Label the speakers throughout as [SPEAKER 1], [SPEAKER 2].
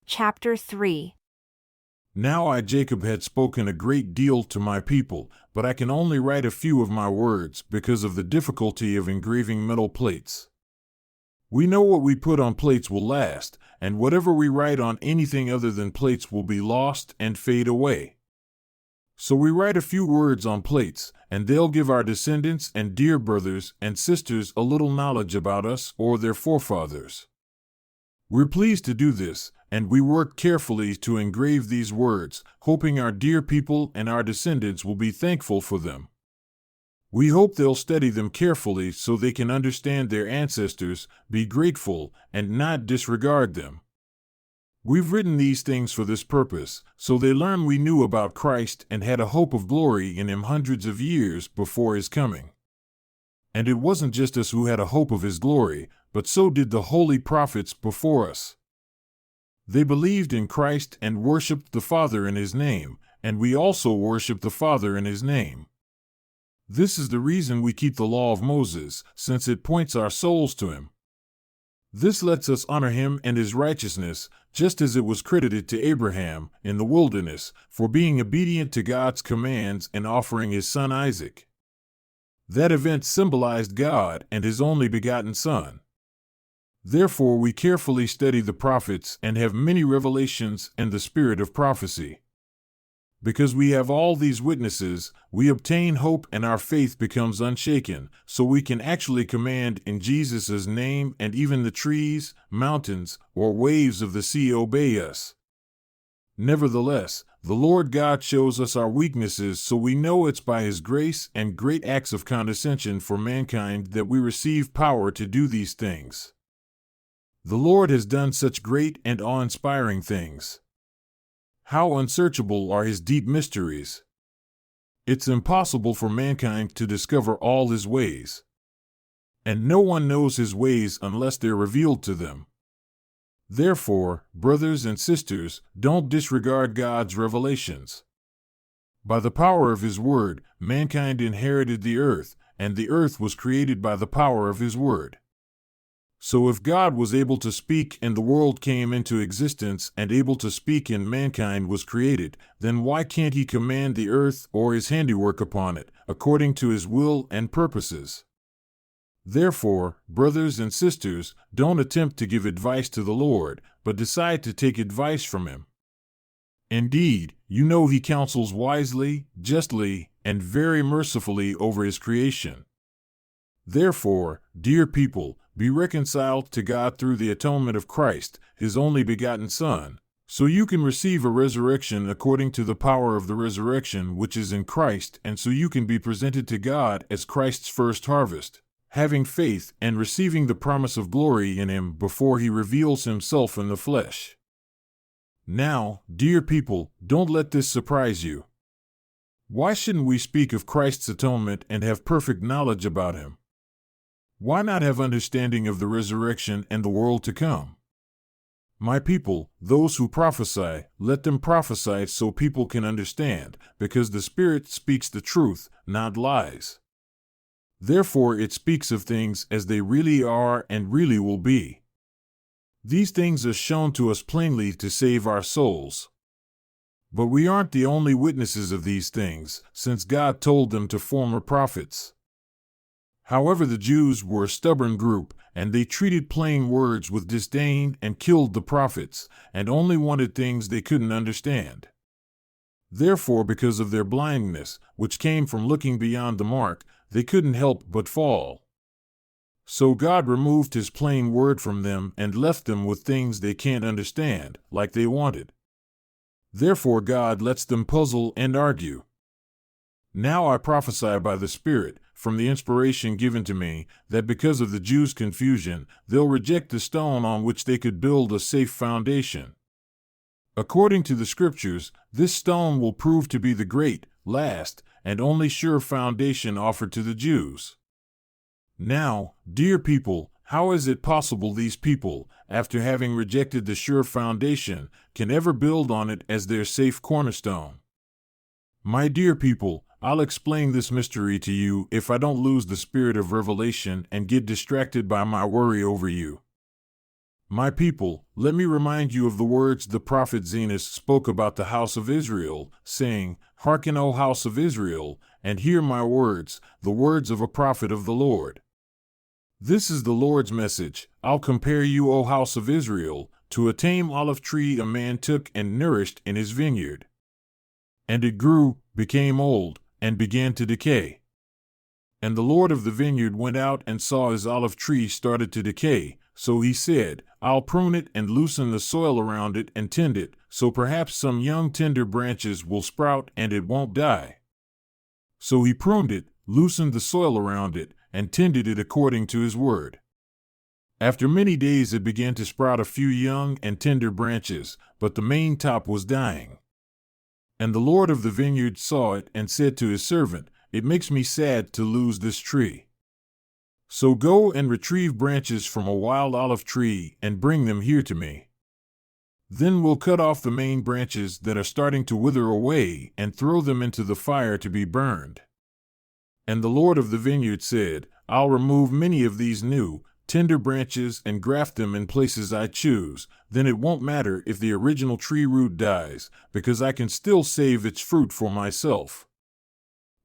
[SPEAKER 1] Chapter 3.
[SPEAKER 2] Now I, Jacob, had spoken a great deal to my people, but I can only write a few of my words because of the difficulty of engraving metal plates. We know what we put on plates will last, and whatever we write on anything other than plates will be lost and fade away. So we write a few words on plates, and they'll give our descendants and dear brothers and sisters a little knowledge about us or their forefathers. We're pleased to do this, and we work carefully to engrave these words, hoping our dear people and our descendants will be thankful for them. We hope they'll study them carefully so they can understand their ancestors, be grateful, and not disregard them. We've written these things for this purpose, so they learn we knew about Christ and had a hope of glory in Him hundreds of years before His coming. And it wasn't just us who had a hope of His glory, but so did the holy prophets before us. They believed in Christ and worshipped the Father in His name, and we also worship the Father in His name. This is the reason we keep the law of Moses, since it points our souls to Him. This lets us honor Him and His righteousness, just as it was credited to Abraham in the wilderness for being obedient to God's commands and offering his son Isaac. That event symbolized God and His only begotten Son. Therefore, we carefully study the prophets and have many revelations and the spirit of prophecy. Because we have all these witnesses, we obtain hope and our faith becomes unshaken, so we can actually command in Jesus' name, and even the trees, mountains, or waves of the sea obey us. Nevertheless, the Lord God shows us our weaknesses, so we know it's by His grace and great acts of condescension for mankind that we receive power to do these things. The Lord has done such great and awe-inspiring things. How unsearchable are His deep mysteries! It's impossible for mankind to discover all His ways. And no one knows His ways unless they're revealed to them. Therefore, brothers and sisters, don't disregard God's revelations. By the power of His word, mankind inherited the earth, and the earth was created by the power of His word. So if God was able to speak and the world came into existence and able to speak and mankind was created, then why can't He command the earth or His handiwork upon it, according to His will and purposes? Therefore, brothers and sisters, don't attempt to give advice to the Lord, but decide to take advice from Him. Indeed, you know He counsels wisely, justly, and very mercifully over His creation. Therefore, dear people, be reconciled to God through the atonement of Christ, His only begotten Son, so you can receive a resurrection according to the power of the resurrection which is in Christ, and so you can be presented to God as Christ's first harvest, having faith and receiving the promise of glory in Him before He reveals Himself in the flesh. Now, dear people, don't let this surprise you. Why shouldn't we speak of Christ's atonement and have perfect knowledge about Him? Why not have understanding of the resurrection and the world to come? My people, those who prophesy, let them prophesy so people can understand, because the Spirit speaks the truth, not lies. Therefore it speaks of things as they really are and really will be. These things are shown to us plainly to save our souls. But we aren't the only witnesses of these things, since God told them to former prophets. However, the Jews were a stubborn group, and they treated plain words with disdain and killed the prophets, and only wanted things they couldn't understand. Therefore, because of their blindness, which came from looking beyond the mark, they couldn't help but fall. So God removed His plain word from them and left them with things they can't understand, like they wanted. Therefore God lets them puzzle and argue. Now I prophesy by the Spirit, from the inspiration given to me, that because of the Jews' confusion, they'll reject the stone on which they could build a safe foundation. According to the Scriptures, this stone will prove to be the great, last, and only sure foundation offered to the Jews. Now, dear people, how is it possible these people, after having rejected the sure foundation, can ever build on it as their safe cornerstone? My dear people, I'll explain this mystery to you if I don't lose the spirit of revelation and get distracted by my worry over you. My people, let me remind you of the words the prophet Zenos spoke about the house of Israel, saying, Hearken, O house of Israel, and hear my words, the words of a prophet of the Lord. This is the Lord's message. I'll compare you, O house of Israel, to a tame olive tree a man took and nourished in his vineyard. And it grew, became old, and began to decay. And the Lord of the vineyard went out and saw his olive tree started to decay. So he said, I'll prune it and loosen the soil around it and tend it, so perhaps some young tender branches will sprout and it won't die. So he pruned it, loosened the soil around it, and tended it according to his word. After many days it began to sprout a few young and tender branches, but the main top was dying. And the Lord of the vineyard saw it and said to his servant, It makes me sad to lose this tree. So go and retrieve branches from a wild olive tree and bring them here to me. Then we'll cut off the main branches that are starting to wither away and throw them into the fire to be burned. And the Lord of the vineyard said, I'll remove many of these new, tender branches and graft them in places I choose. Then it won't matter if the original tree root dies, because I can still save its fruit for myself.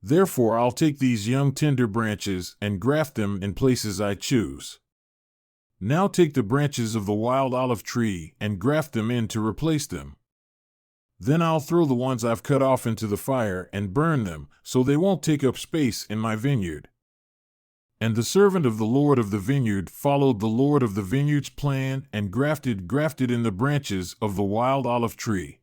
[SPEAKER 2] Therefore I'll take these young tender branches and graft them in places I choose. Now take the branches of the wild olive tree and graft them in to replace them. Then I'll throw the ones I've cut off into the fire and burn them, so they won't take up space in my vineyard. And the servant of the Lord of the vineyard followed the Lord of the vineyard's plan and grafted in the branches of the wild olive tree.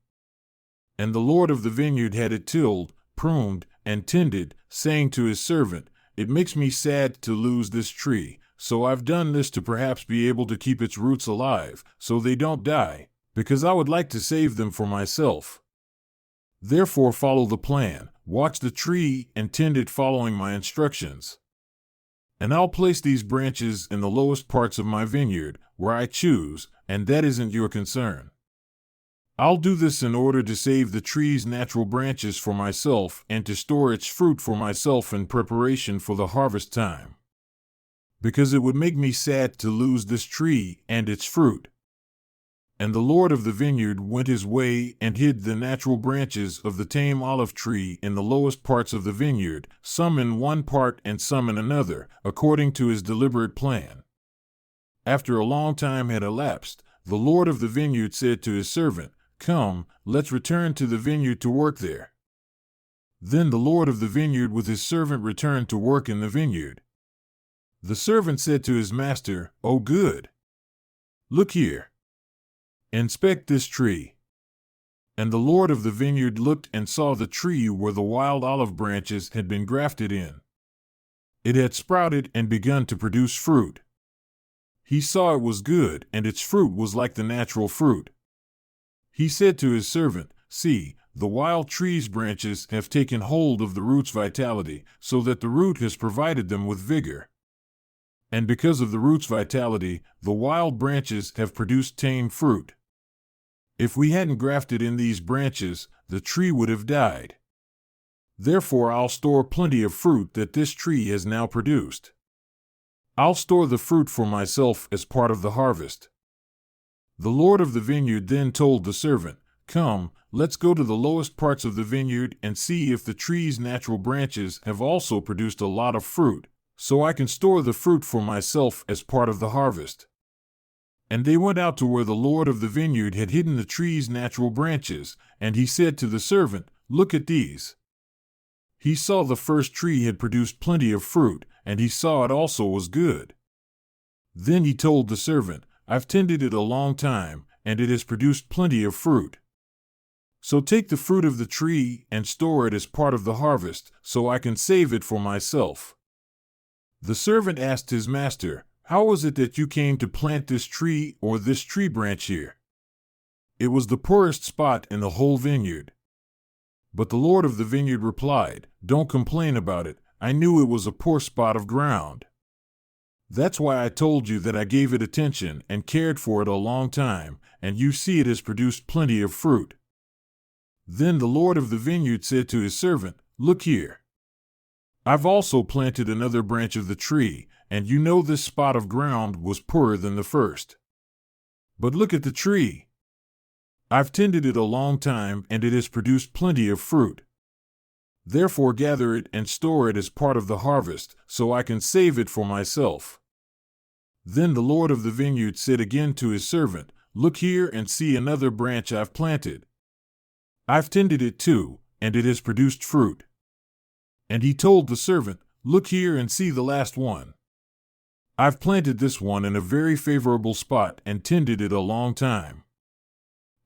[SPEAKER 2] And the Lord of the vineyard had it tilled, pruned, and tended, saying to his servant, It makes me sad to lose this tree, so I've done this to perhaps be able to keep its roots alive, so they don't die, because I would like to save them for myself. Therefore follow the plan, watch the tree, and tend it following my instructions. And I'll place these branches in the lowest parts of my vineyard, where I choose, and that isn't your concern. I'll do this in order to save the tree's natural branches for myself and to store its fruit for myself in preparation for the harvest time. Because it would make me sad to lose this tree and its fruit. And the Lord of the vineyard went his way and hid the natural branches of the tame olive tree in the lowest parts of the vineyard, some in one part and some in another, according to his deliberate plan. After a long time had elapsed, the Lord of the vineyard said to his servant, Come, let's return to the vineyard to work there. Then the Lord of the vineyard with his servant returned to work in the vineyard. The servant said to his master, Oh good! Look here. Inspect this tree. And the Lord of the vineyard looked and saw the tree where the wild olive branches had been grafted in. It had sprouted and begun to produce fruit. He saw it was good, and its fruit was like the natural fruit. He said to his servant, See, the wild tree's branches have taken hold of the root's vitality, so that the root has provided them with vigor. And because of the root's vitality, the wild branches have produced tame fruit. If we hadn't grafted in these branches, the tree would have died. Therefore I'll store plenty of fruit that this tree has now produced. I'll store the fruit for myself as part of the harvest. The Lord of the vineyard then told the servant, Come, let's go to the lowest parts of the vineyard and see if the tree's natural branches have also produced a lot of fruit, so I can store the fruit for myself as part of the harvest. And they went out to where the Lord of the vineyard had hidden the tree's natural branches, and he said to the servant, Look at these. He saw the first tree had produced plenty of fruit, and he saw it also was good. Then he told the servant, I've tended it a long time, and it has produced plenty of fruit. So take the fruit of the tree and store it as part of the harvest, so I can save it for myself. The servant asked his master, How was it that you came to plant this tree or this tree branch here? It was the poorest spot in the whole vineyard. But the Lord of the vineyard replied, Don't complain about it. I knew it was a poor spot of ground. That's why I told you that I gave it attention and cared for it a long time, and you see it has produced plenty of fruit. Then the Lord of the vineyard said to his servant, Look here. I've also planted another branch of the tree, and you know this spot of ground was poorer than the first. But look at the tree. I've tended it a long time, and it has produced plenty of fruit. Therefore gather it and store it as part of the harvest, so I can save it for myself." Then the Lord of the vineyard said again to his servant, "Look here and see another branch I've planted. I've tended it too, and it has produced fruit." And he told the servant, "Look here and see the last one. I've planted this one in a very favorable spot and tended it a long time.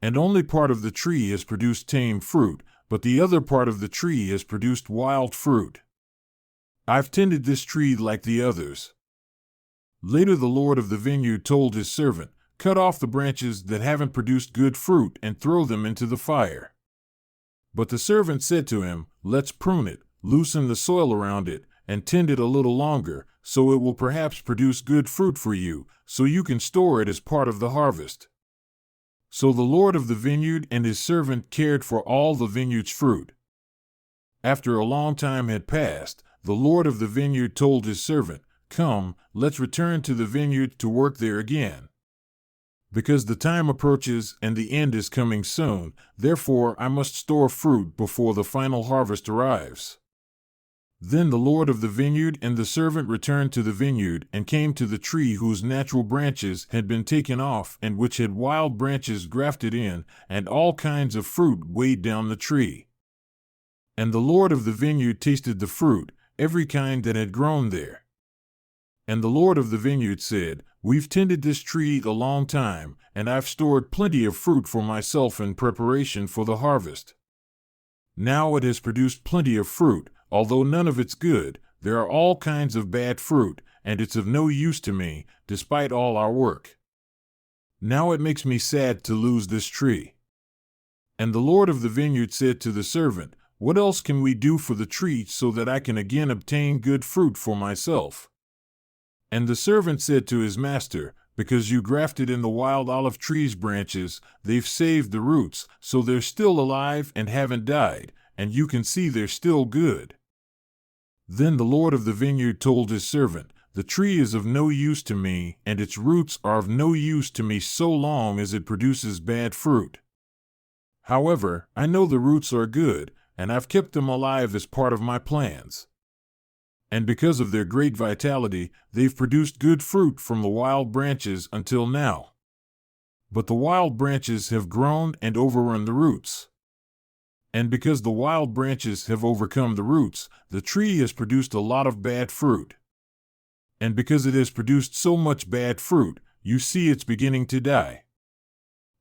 [SPEAKER 2] And only part of the tree has produced tame fruit, but the other part of the tree has produced wild fruit. I've tended this tree like the others." Later the Lord of the vineyard told his servant, "Cut off the branches that haven't produced good fruit and throw them into the fire." But the servant said to him, "Let's prune it, loosen the soil around it, and tend it a little longer, so it will perhaps produce good fruit for you, so you can store it as part of the harvest." So the Lord of the vineyard and his servant cared for all the vineyard's fruit. After a long time had passed, the Lord of the vineyard told his servant, "Come, let's return to the vineyard to work there again. Because the time approaches and the end is coming soon, therefore I must store fruit before the final harvest arrives." Then the Lord of the vineyard and the servant returned to the vineyard and came to the tree whose natural branches had been taken off and which had wild branches grafted in, and all kinds of fruit weighed down the tree. And the Lord of the vineyard tasted the fruit, every kind that had grown there. And the Lord of the vineyard said, "We've tended this tree a long time, and I've stored plenty of fruit for myself in preparation for the harvest. Now it has produced plenty of fruit. Although none of it's good, there are all kinds of bad fruit, and it's of no use to me, despite all our work. Now it makes me sad to lose this tree." And the Lord of the vineyard said to the servant, "What else can we do for the tree so that I can again obtain good fruit for myself?" And the servant said to his master, "Because you grafted in the wild olive tree's branches, they've saved the roots, so they're still alive and haven't died, and you can see they're still good." Then the Lord of the vineyard told his servant, "The tree is of no use to me, and its roots are of no use to me so long as it produces bad fruit. However, I know the roots are good, and I've kept them alive as part of my plans. And because of their great vitality, they've produced good fruit from the wild branches until now. But the wild branches have grown and overrun the roots. And because the wild branches have overcome the roots, the tree has produced a lot of bad fruit. And because it has produced so much bad fruit, you see it's beginning to die.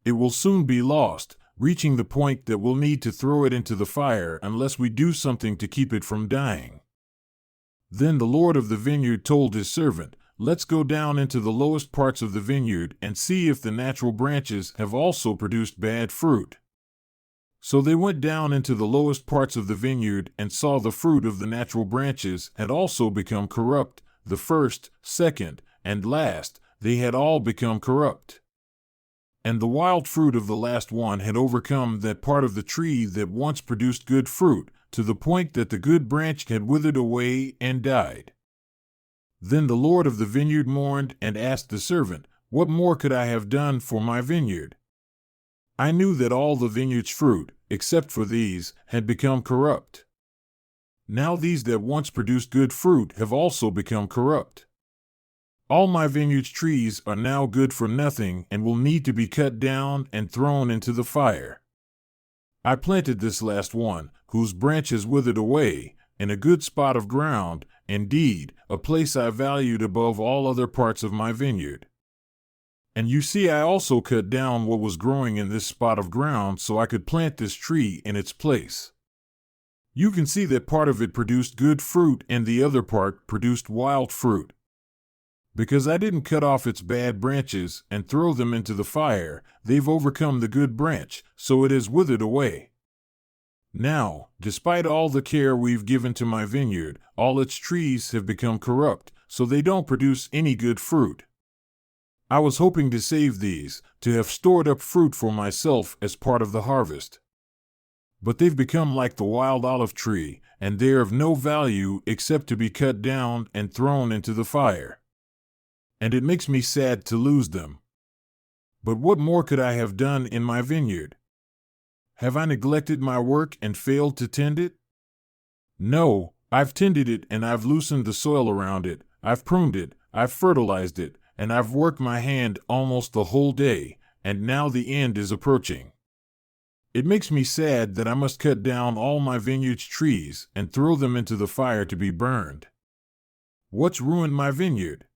[SPEAKER 2] It will soon be lost, reaching the point that we'll need to throw it into the fire unless we do something to keep it from dying." Then the Lord of the vineyard told his servant, "Let's go down into the lowest parts of the vineyard and see if the natural branches have also produced bad fruit." So they went down into the lowest parts of the vineyard and saw the fruit of the natural branches had also become corrupt. The first, second, and last, they had all become corrupt. And the wild fruit of the last one had overcome that part of the tree that once produced good fruit, to the point that the good branch had withered away and died. Then the Lord of the vineyard mourned and asked the servant, "What more could I have done for my vineyard? I knew that all the vineyard's fruit, except for these, had become corrupt. Now these that once produced good fruit have also become corrupt. All my vineyard's trees are now good for nothing and will need to be cut down and thrown into the fire. I planted this last one, whose branches withered away, in a good spot of ground, indeed, a place I valued above all other parts of my vineyard. And you see, I also cut down what was growing in this spot of ground so I could plant this tree in its place. You can see that part of it produced good fruit and the other part produced wild fruit. Because I didn't cut off its bad branches and throw them into the fire, they've overcome the good branch, so it has withered away. Now, despite all the care we've given to my vineyard, all its trees have become corrupt, so they don't produce any good fruit. I was hoping to save these, to have stored up fruit for myself as part of the harvest. But they've become like the wild olive tree, and they're of no value except to be cut down and thrown into the fire. And it makes me sad to lose them." But what more could I have done in my vineyard? Have I neglected my work and failed to tend it? No, I've tended it and I've loosened the soil around it, I've pruned it, I've fertilized it, and I've worked my hand almost the whole day, and now the end is approaching. It makes me sad that I must cut down all my vineyard's trees and throw them into the fire to be burned. What's ruined my vineyard?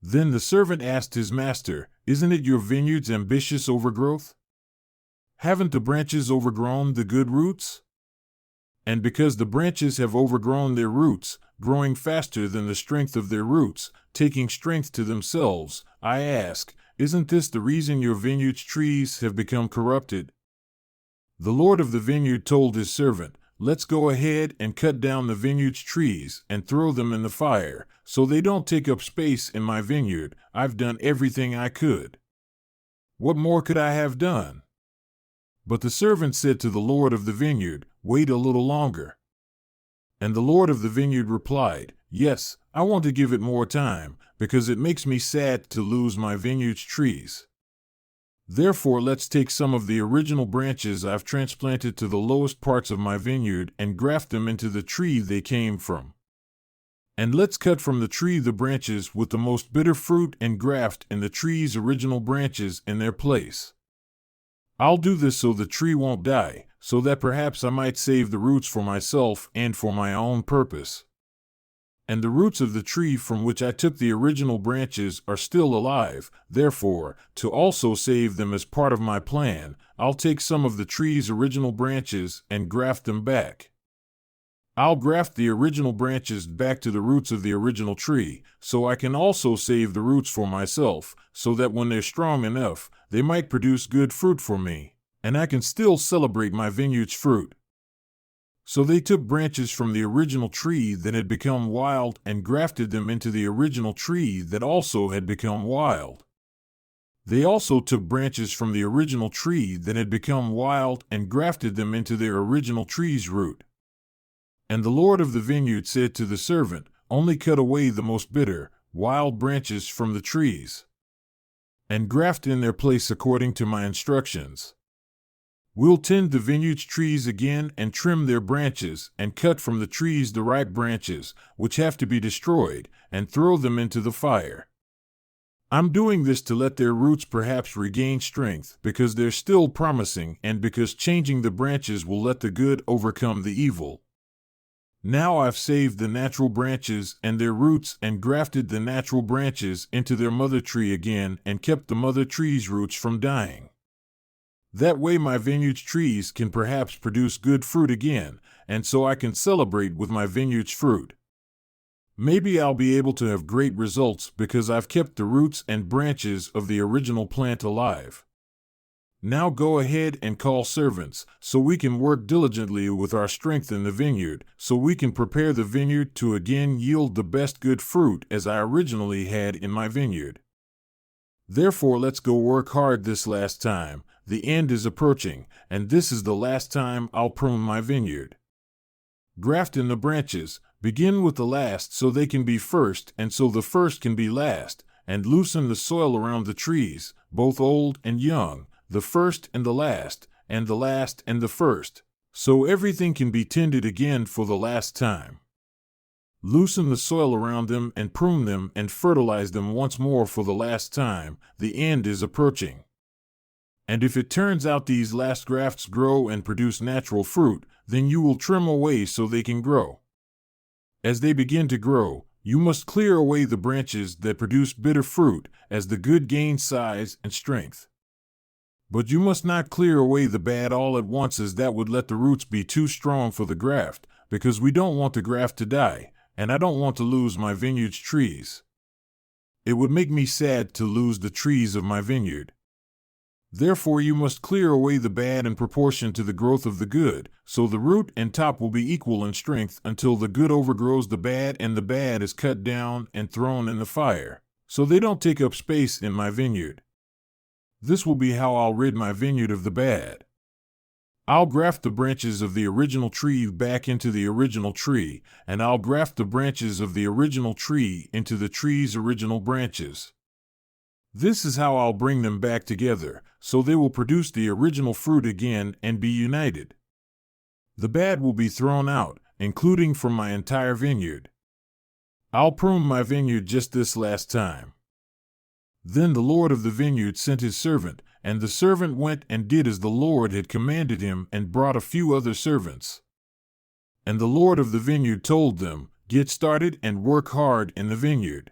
[SPEAKER 2] Then the servant asked his master, Isn't it your vineyard's ambitious overgrowth? Haven't the branches overgrown the good roots? And because the branches have overgrown their roots, growing faster than the strength of their roots, taking strength to themselves, I ask, isn't this the reason your vineyard's trees have become corrupted? The Lord of the vineyard told his servant, Let's go ahead and cut down the vineyard's trees and throw them in the fire, so they don't take up space in my vineyard. I've done everything I could. What more could I have done? But the servant said to the Lord of the vineyard, Wait a little longer. And the Lord of the vineyard replied, Yes, I want to give it more time, because it makes me sad to lose my vineyard's trees. Therefore let's take some of the original branches I've transplanted to the lowest parts of my vineyard and graft them into the tree they came from. And let's cut from the tree the branches with the most bitter fruit and graft in the tree's original branches in their place. I'll do this so the tree won't die, so that perhaps I might save the roots for myself and for my own purpose. And the roots of the tree from which I took the original branches are still alive. Therefore, to also save them as part of my plan, I'll take some of the tree's original branches and graft them back. I'll graft the original branches back to the roots of the original tree, so I can also save the roots for myself, so that when they're strong enough, they might produce good fruit for me, and I can still celebrate my vineyard's fruit. So they took branches from the original tree that had become wild and grafted them into the original tree that also had become wild. They also took branches from the original tree that had become wild and grafted them into their original tree's root. And the Lord of the vineyard said to the servant, Only cut away the most bitter, wild branches from the trees, and graft in their place according to my instructions. We'll tend the vineyard's trees again and trim their branches and cut from the trees the ripe branches, which have to be destroyed, and throw them into the fire. I'm doing this to let their roots perhaps regain strength, because they're still promising and because changing the branches will let the good overcome the evil. Now I've saved the natural branches and their roots and grafted the natural branches into their mother tree again and kept the mother tree's roots from dying. That way my vineyard's trees can perhaps produce good fruit again, and so I can celebrate with my vineyard's fruit. Maybe I'll be able to have great results because I've kept the roots and branches of the original plant alive. Now go ahead and call servants, so we can work diligently with our strength in the vineyard, so we can prepare the vineyard to again yield the best good fruit as I originally had in my vineyard. Therefore let's go work hard this last time. The end is approaching, and this is the last time I'll prune my vineyard. Graft in the branches, begin with the last so they can be first and so the first can be last, and loosen the soil around the trees, both old and young, the first and the last and the first, so everything can be tended again for the last time. Loosen the soil around them and prune them and fertilize them once more for the last time. The end is approaching. And if it turns out these last grafts grow and produce natural fruit, then you will trim away so they can grow. As they begin to grow, you must clear away the branches that produce bitter fruit as the good gain size and strength. But you must not clear away the bad all at once, as that would let the roots be too strong for the graft, because we don't want the graft to die, and I don't want to lose my vineyard's trees. It would make me sad to lose the trees of my vineyard. Therefore you must clear away the bad in proportion to the growth of the good, so the root and top will be equal in strength until the good overgrows the bad and the bad is cut down and thrown in the fire, so they don't take up space in my vineyard. This will be how I'll rid my vineyard of the bad. I'll graft the branches of the original tree back into the original tree, and I'll graft the branches of the original tree into the tree's original branches. This is how I'll bring them back together, so they will produce the original fruit again and be united. The bad will be thrown out, including from my entire vineyard. I'll prune my vineyard just this last time." Then the Lord of the vineyard sent his servant, and the servant went and did as the Lord had commanded him and brought a few other servants. And the Lord of the vineyard told them, "Get started and work hard in the vineyard.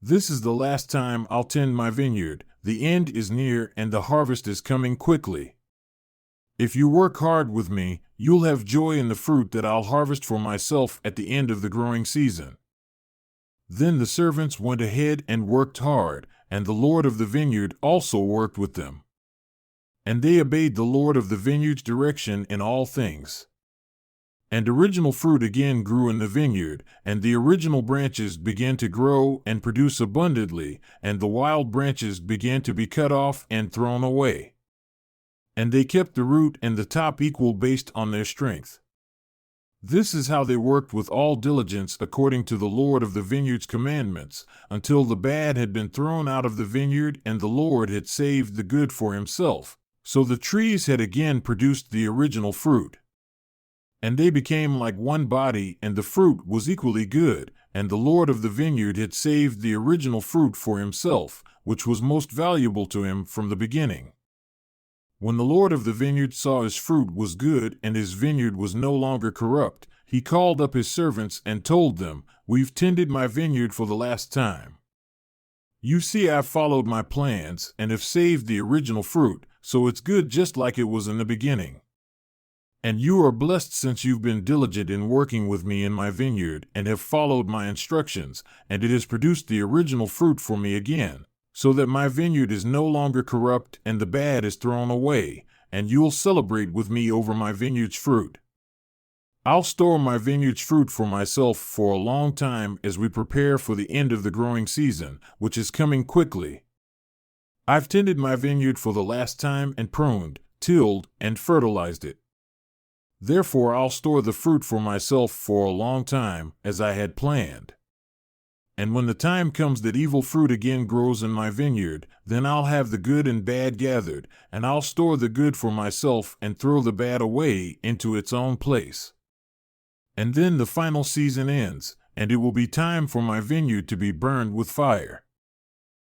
[SPEAKER 2] This is the last time I'll tend my vineyard. The end is near and the harvest is coming quickly. If you work hard with me, you'll have joy in the fruit that I'll harvest for myself at the end of the growing season." Then the servants went ahead and worked hard, and the Lord of the vineyard also worked with them. And they obeyed the Lord of the vineyard's direction in all things. And original fruit again grew in the vineyard, and the original branches began to grow and produce abundantly, and the wild branches began to be cut off and thrown away. And they kept the root and the top equal based on their strength. This is how they worked with all diligence according to the Lord of the vineyard's commandments, until the bad had been thrown out of the vineyard and the Lord had saved the good for himself. So the trees had again produced the original fruit. And they became like one body, and the fruit was equally good, and the Lord of the vineyard had saved the original fruit for himself, which was most valuable to him from the beginning. When the Lord of the vineyard saw his fruit was good and his vineyard was no longer corrupt, he called up his servants and told them, "We've tended my vineyard for the last time. You see, I've followed my plans and have saved the original fruit, so it's good just like it was in the beginning. And you are blessed since you've been diligent in working with me in my vineyard and have followed my instructions, and it has produced the original fruit for me again, so that my vineyard is no longer corrupt and the bad is thrown away, and you'll celebrate with me over my vineyard's fruit. I'll store my vineyard's fruit for myself for a long time as we prepare for the end of the growing season, which is coming quickly. I've tended my vineyard for the last time and pruned, tilled, and fertilized it. Therefore I'll store the fruit for myself for a long time, as I had planned. And when the time comes that evil fruit again grows in my vineyard, then I'll have the good and bad gathered, and I'll store the good for myself and throw the bad away into its own place. And then the final season ends, and it will be time for my vineyard to be burned with fire.